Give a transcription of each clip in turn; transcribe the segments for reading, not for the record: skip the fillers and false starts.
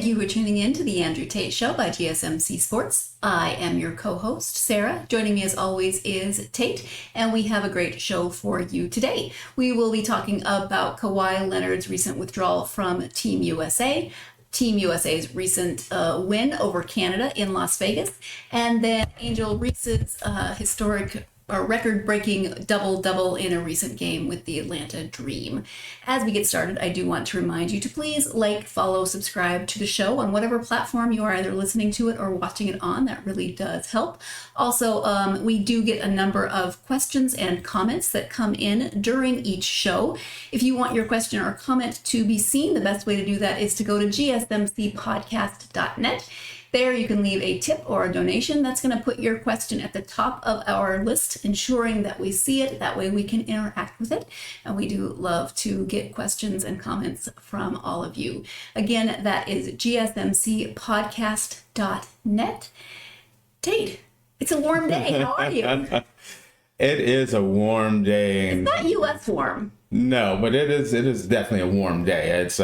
Thank you for tuning in to the Andrew Tate Show by GSMC Sports. I am your co-host, Sarah. Joining me as always is Tate, and we have a great show for you today. We will be talking about Kawhi Leonard's recent withdrawal from Team USA, Team USA's recent win over Canada in Las Vegas, and then Angel Reese's historic record-breaking double-double in a recent game with the Atlanta Dream. As we get started, I do want to remind you to please like, follow, subscribe to the show on whatever platform you are either listening to it or watching it on. That really does help. Also, we do get a number of questions and comments that come in during each show. If you want your question or comment to be seen, the best way to do that is to go to gsmcpodcast.net. There you can leave a tip or a donation. That's going to put your question at the top of our list, ensuring that we see it. That way we can interact with it. And we do love to get questions and comments from all of you. Again, that is gsmcpodcast.net. Tate, it's a warm day. How are you? It is a warm day. It's not U.S. warm. No, but it is definitely a warm day. It's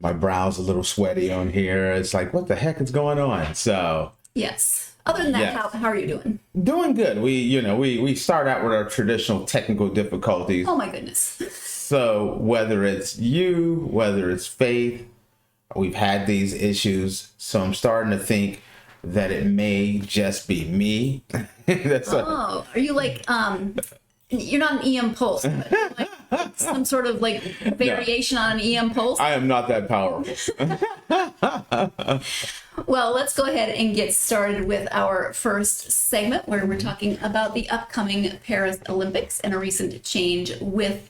my brow's a little sweaty on here. It's like, what the heck is going on? So yes. Other than that, yeah. how are you doing? Doing good. We start out with our traditional technical difficulties. Oh my goodness. So whether it's you, whether it's Faith, we've had these issues. So I'm starting to think that it may just be me. Are you like you're not an EM pulse, but like some sort of like variation on an EM pulse? I am not that powerful. Well, let's go ahead and get started with our first segment where we're talking about the upcoming Paris Olympics and a recent change with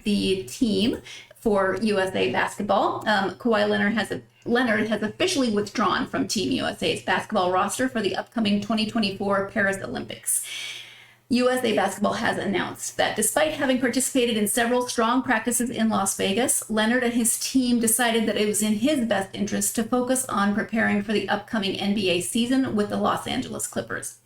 the team for USA basketball. Kawhi Leonard has officially withdrawn from Team USA's basketball roster for the upcoming 2024 Paris Olympics. USA Basketball has announced that despite having participated in several strong practices in Las Vegas, Leonard and his team decided that it was in his best interest to focus on preparing for the upcoming NBA season with the Los Angeles Clippers.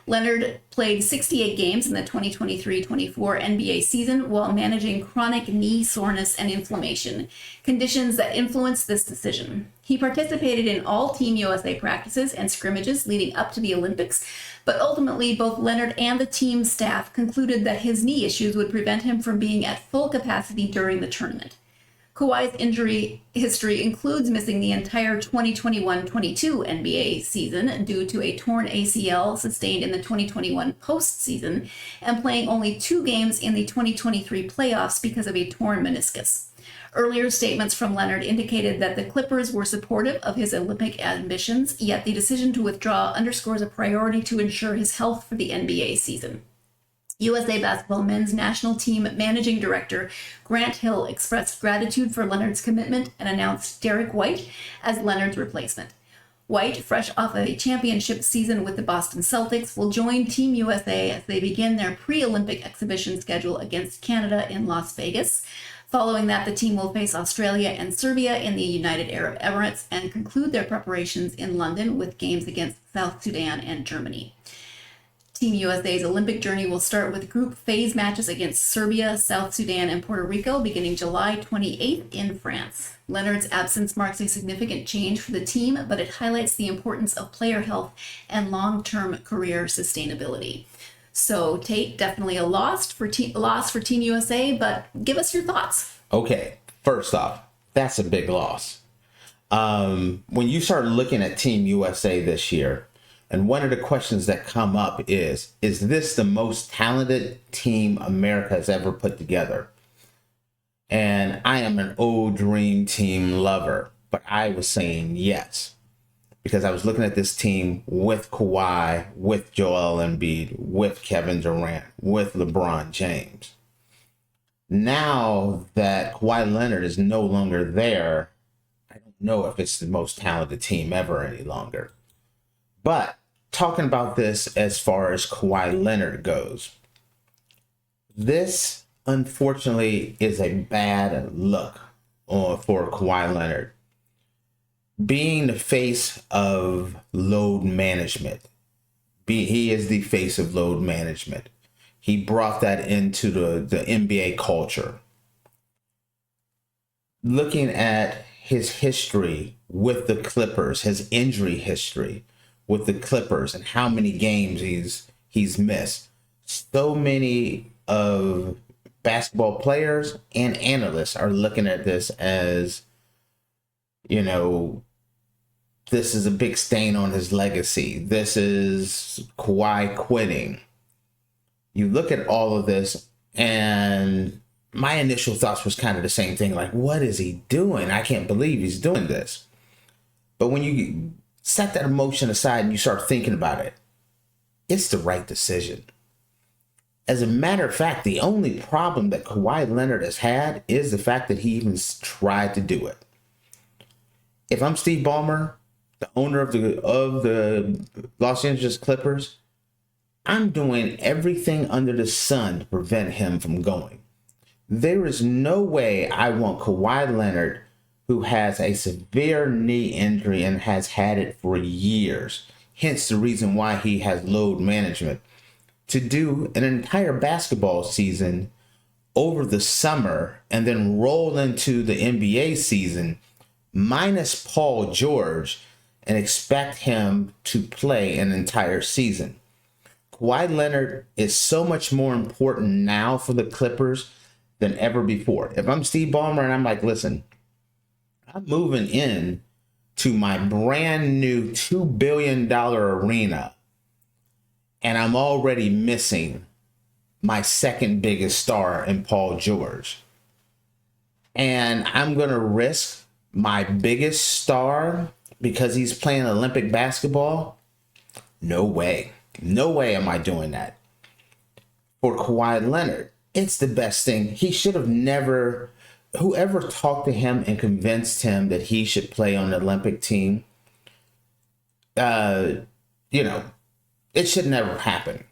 Leonard played 68 games in the 2023-24 NBA season while managing chronic knee soreness and inflammation, conditions that influenced this decision. He participated in all Team USA practices and scrimmages leading up to the Olympics, but ultimately both Leonard and the team staff concluded that his knee issues would prevent him from being at full capacity during the tournament. Kawhi's injury history includes missing the entire 2021-22 NBA season due to a torn ACL sustained in the 2021 postseason and playing only 2 games in the 2023 playoffs because of a torn meniscus. Earlier statements from Leonard indicated that the Clippers were supportive of his Olympic ambitions, yet the decision to withdraw underscores a priority to ensure his health for the NBA season. USA Basketball men's national team managing director Grant Hill expressed gratitude for Leonard's commitment and announced Derrick White as Leonard's replacement. White, fresh off of a championship season with the Boston Celtics, will join Team USA as they begin their pre-Olympic exhibition schedule against Canada in Las Vegas. Following that, the team will face Australia and Serbia in the United Arab Emirates and conclude their preparations in London with games against South Sudan and Germany. Team USA's Olympic journey will start with group phase matches against Serbia, South Sudan, and Puerto Rico beginning July 28th in France. Leonard's absence marks a significant change for the team, but it highlights the importance of player health and long-term career sustainability. So, Tate, definitely a loss for Team USA, but give us your thoughts. Okay, first off, that's a big loss. When you start looking at Team USA this year, and one of the questions that come up is this the most talented team America has ever put together? And I am an old dream team lover, but I was saying yes, because I was looking at this team with Kawhi, with Joel Embiid, with Kevin Durant, with LeBron James. Now that Kawhi Leonard is no longer there, I don't know if it's the most talented team ever any longer. But talking about this as far as Kawhi Leonard goes, this unfortunately is a bad look for Kawhi Leonard. Being the face of load management, he is the face of load management. He brought that into the NBA culture. Looking at his history with the Clippers, his injury history with the Clippers, and how many games he's missed. So many of basketball players and analysts are looking at this as, you know, this is a big stain on his legacy. This is Kawhi quitting. You look at all of this, and my initial thoughts was kind of the same thing. Like, what is he doing? I can't believe he's doing this. But when you set that emotion aside and you start thinking about it, it's the right decision. As a matter of fact, the only problem that Kawhi Leonard has had is the fact that he even tried to do it. If I'm Steve Ballmer, the owner of the Los Angeles Clippers, I'm doing everything under the sun to prevent him from going. There is no way I want Kawhi Leonard, who has a severe knee injury and has had it for years, hence the reason why he has load management, to do an entire basketball season over the summer and then roll into the NBA season minus Paul George and expect him to play an entire season. Kawhi Leonard is so much more important now for the Clippers than ever before. If I'm Steve Ballmer and I'm like, listen, I'm moving in to my brand new $2 billion arena, and I'm already missing my second biggest star in Paul George. And I'm going to risk my biggest star because he's playing Olympic basketball? No way. No way am I doing that. For Kawhi Leonard, it's the best thing. He should have never, whoever talked to him and convinced him that he should play on the Olympic team, it should never happen.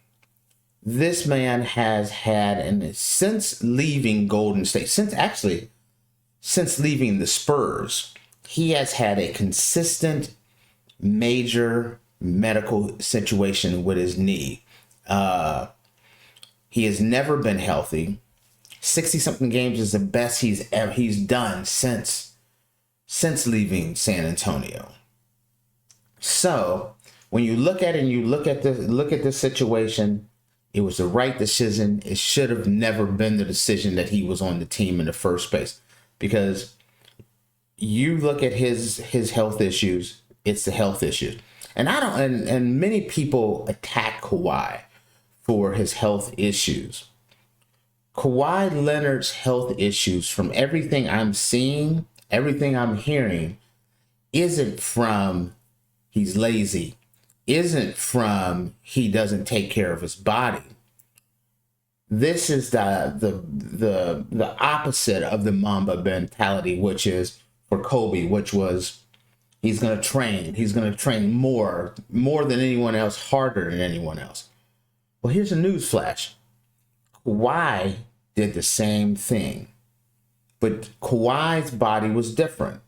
This man has had, and since leaving Golden State, since leaving the Spurs, he has had a consistent major medical situation with his knee. He has never been healthy. 60-something games is the best he's done since leaving San Antonio. So when you look at it and you look at the situation, it was the right decision. It should have never been the decision that he was on the team in the first place, because you look at his health issues, it's the health issues. And and many people attack Kawhi for his health issues. Kawhi Leonard's health issues, from everything I'm seeing, everything I'm hearing, isn't from he's lazy, isn't from he doesn't take care of his body. This is the opposite of the Mamba mentality, which is for Kobe, which was he's going to train. He's going to train more than anyone else, harder than anyone else. Well, here's a news flash. Kawhi did the same thing, but Kawhi's body was different.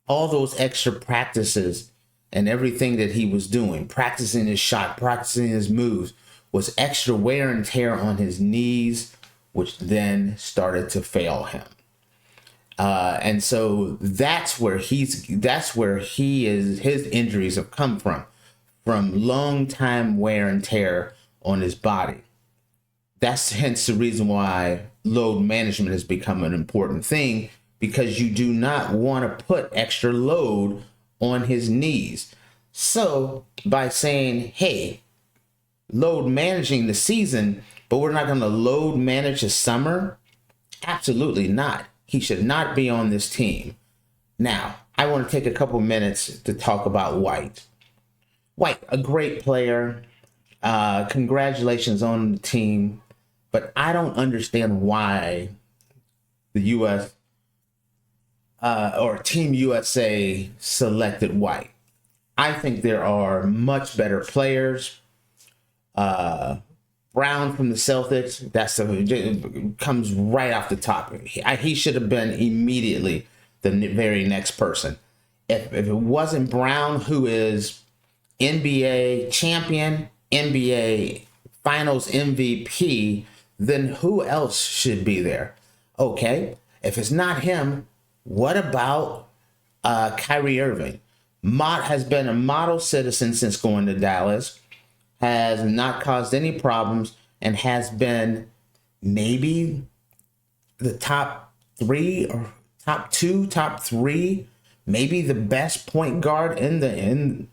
All those extra practices and everything that he was doing, practicing his shot, practicing his moves, was extra wear and tear on his knees, which then started to fail him. And so that's where his injuries have come from long time wear and tear on his body. That's hence the reason why load management has become an important thing, because you do not want to put extra load on his knees. So by saying, hey, load managing the season, but we're not going to load manage the summer, absolutely not. He should not be on this team. Now, I want to take a couple minutes to talk about White. White, a great player. Congratulations on the team. But I don't understand why the U.S. Or Team USA selected White. I think there are much better players. Brown from the Celtics, comes right off the top. He should have been immediately the very next person. If it wasn't Brown, who is NBA champion, NBA Finals MVP, then who else should be there? Okay, if it's not him, What about Kyrie Irving? Has been a model citizen since going to Dallas, has not caused any problems, and has been maybe the top 3 or top 2, top 3, maybe the best point guard in the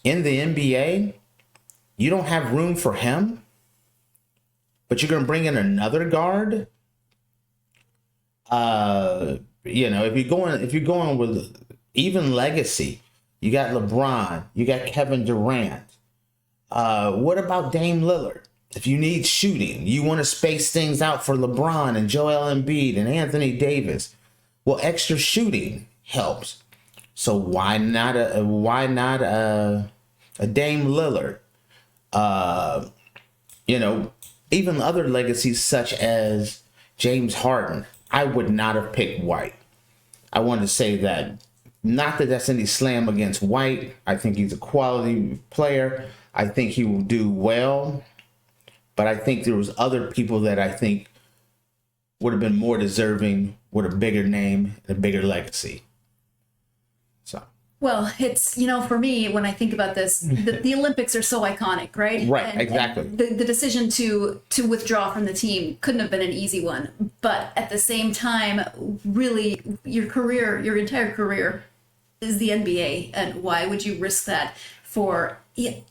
NBA. You don't have room for him, but you're going to bring in another guard. If you're going with even legacy, you got LeBron, you got Kevin Durant. What about Dame Lillard? If you need shooting, you want to space things out for LeBron and Joel Embiid and Anthony Davis. Well, extra shooting helps. So why not a Dame Lillard? Even other legacies such as James Harden. I would not have picked White. I want to say that. Not that that's any slam against White. I think he's a quality player. I think he will do well. But I think there was other people that I think would have been more deserving with a bigger name and a bigger legacy. So. Well, it's, for me, when I think about this, the Olympics are so iconic, right? Right, exactly. And the decision to withdraw from the team couldn't have been an easy one. But at the same time, really, your entire career is the NBA. And why would you risk that for,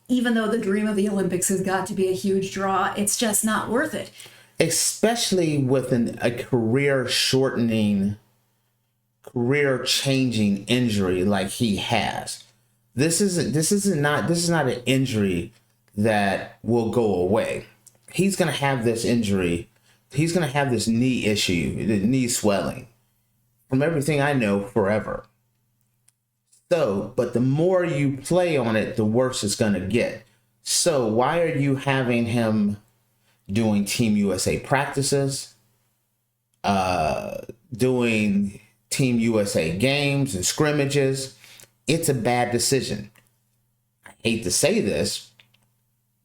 even though the dream of the Olympics has got to be a huge draw, it's just not worth it. Especially with a career-changing injury like he has. This is not an injury that will go away. He's going to have this injury. He's going to have this knee issue, the knee swelling, from everything I know, forever. So, but the more you play on it, the worse it's going to get. So why are you having him doing Team USA practices, doing Team USA games and scrimmages? It's a bad decision. I hate to say this,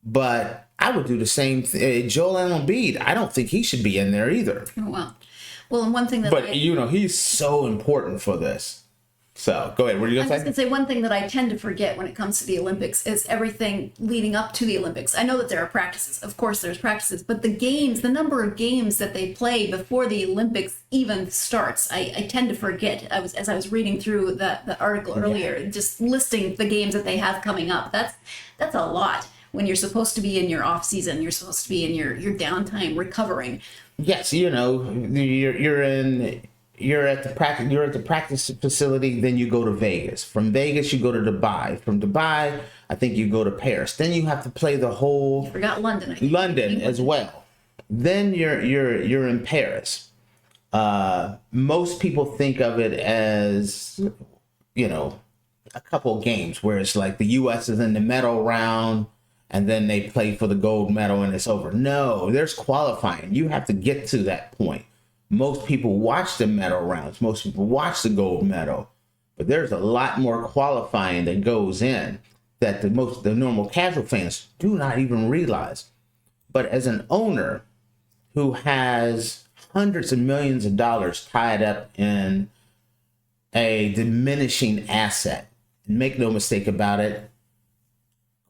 but I would do the same thing. Joel Embiid, I don't think he should be in there either. Oh, well, and one thing that he's so important for this. So go ahead. What are you going to say? I was going to say one thing that I tend to forget when it comes to the Olympics is everything leading up to the Olympics. I know that there are practices. Of course, there's practices. But the number of games that they play before the Olympics even starts, I tend to forget. As I was reading through the article earlier, just listing the games that they have coming up. That's a lot. When you're supposed to be in your off season, you're supposed to be in your downtime recovering. Yes, you're at the practice facility, then you go to Vegas. From Vegas, you go to Dubai. From Dubai, I think you go to Paris. Then you have to play the whole. You forgot London. I think. London as well. Then you're in Paris. Most people think of it as, a couple games where it's like the U.S. is in the medal round and then they play for the gold medal and it's over. No, there's qualifying. You have to get to that point. Most people watch the medal rounds. Most people watch the gold medal. But there's a lot more qualifying that goes in that the normal casual fans do not even realize. But as an owner who has hundreds of millions of dollars tied up in a diminishing asset, and make no mistake about it,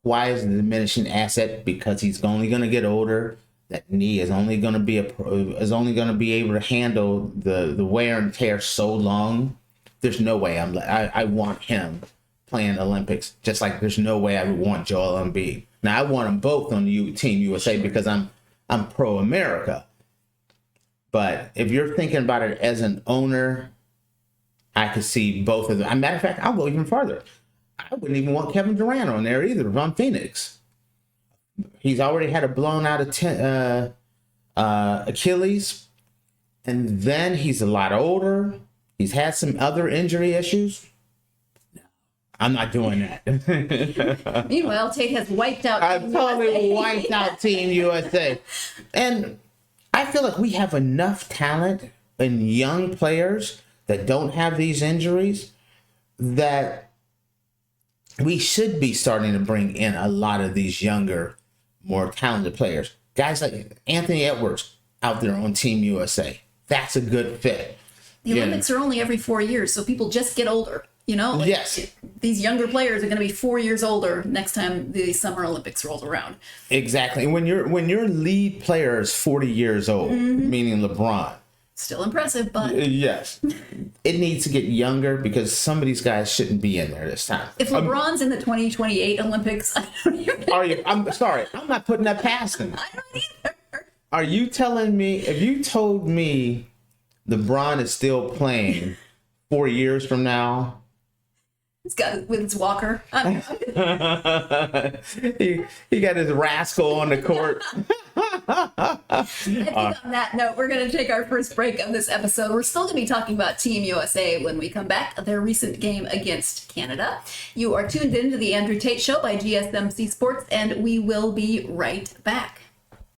why is it a diminishing asset? Because he's only going to get older. That knee is only going to be able to handle the wear and tear so long. There's no way I want him playing Olympics, just like there's no way I would want Joel Embiid. Now I want them both on the Team USA because I'm pro America. But if you're thinking about it as an owner, I could see both of them. As a matter of fact, I'll go even farther. I wouldn't even want Kevin Durant on there either if I'm Phoenix. He's already had a blown out Achilles, and then he's a lot older. He's had some other injury issues. No, I'm not doing that. Meanwhile, Tate has wiped out. I've totally wiped out Team USA, and I feel like we have enough talent and young players that don't have these injuries that we should be starting to bring in a lot of these younger, more talented players. Guys like Anthony Edwards out there on Team USA. That's a good fit. The Olympics are only every 4 years, so people just get older. You know, like, yes, these younger players are going to be 4 years older next time the Summer Olympics rolls around. exactly. And when your lead player is 40 years old, meaning LeBron, Still impressive, but yes, it needs to get younger because some of these guys shouldn't be in there this time. if LeBron's in the 2028 Olympics, I don't even. Are you? I'm sorry. I'm not putting that past him. I don't either. Are you telling me? If you told me LeBron is still playing 4 years from now? He's got with his walker. He got his rascal on the court. I think on that note, we're going to take our first break of this episode. We're still going to be talking about Team USA when we come back, their recent game against Canada. You are tuned into the Andrew Tate Show by GSMC Sports, and we will be right back.